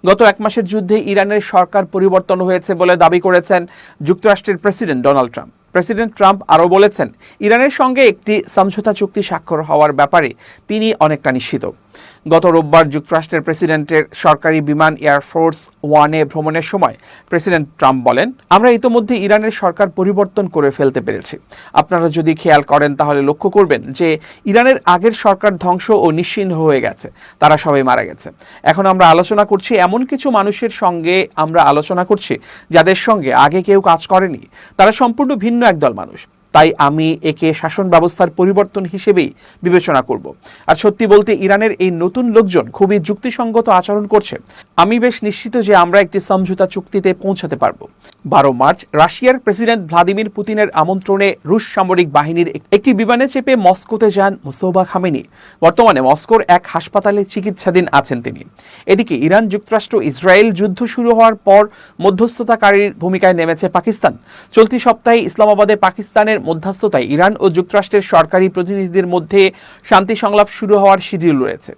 গত এক মাসের যুদ্ধে ইরানের সরকার পরিবর্তন হয়েছে বলে দাবি করেছেন যুক্তরাষ্ট্রের president Donald Trump. President Trump আরও বলেছেন, ইরানের সঙ্গে একটি সমঝোতা চুক্তি স্বাক্ষর হওয়ার ব্যাপারে তিনি অনেকটা নিশ্চিত। গত রোববার যুক্তরাষ্ট্রের প্রেসিডেন্টের সরকারি বিমান এয়ারফোর্স ওয়ানে ভ্রমণের সময় প্রেসিডেন্ট ট্রাম্প বলেন, আমরা ইতোমধ্যে ইরানের সরকার পরিবর্তন করে ফেলতে পেরেছি। আপনারা যদি খেয়াল করেন তাহলে লক্ষ্য করবেন যে ইরানের আগের সরকার ধ্বংস ও নিশ্চিহ্ন হয়ে গেছে, তারা সবাই মারা গেছে। এখন আমরা আলোচনা করছি এমন কিছু মানুষের সঙ্গে, যাদের সঙ্গে আগে কেউ কাজ করেনি, তারা সম্পূর্ণ ভিন্ন একদল মানুষ। তাই আমি একে শাসন ব্যবস্থার পরিবর্তন হিসেবেই বিবেচনা করব। আর সত্যি বলতে ইরানের এই নতুন লোকজন খুবই যুক্তিসঙ্গত আচরণ করছে। আমি বেশ নিশ্চিত যে আমরা একটি সমঝোতা চুক্তিতে পৌঁছাতে পারব। 12 মার্চ রাশিয়ার প্রেসিডেন্ট ভ্লাদিমির পুতিনের আমন্ত্রণে রুশ সামরিক বাহিনীর একটি বিমানে চেপে মস্কোতে যান মুস্তফা খামেনি। বর্তমানে মস্কোর এক হাসপাতালে চিকিৎসাধীন আছেন তিনি। এদিকে ইরান যুক্তরাষ্ট্র ইসরায়েল যুদ্ধ শুরু হওয়ার পর মধ্যস্থতাকারীর ভূমিকায় নেমেছে পাকিস্তান। চলতি সপ্তাহে ইসলামাবাদে পাকিস্তানের মধ্যস্থতায় ইরান ও যুক্তরাষ্ট্রের সরকারি প্রতিনিধিদের মধ্যে শান্তি সংলাপ শুরু হওয়ার শিডিউল রয়েছে।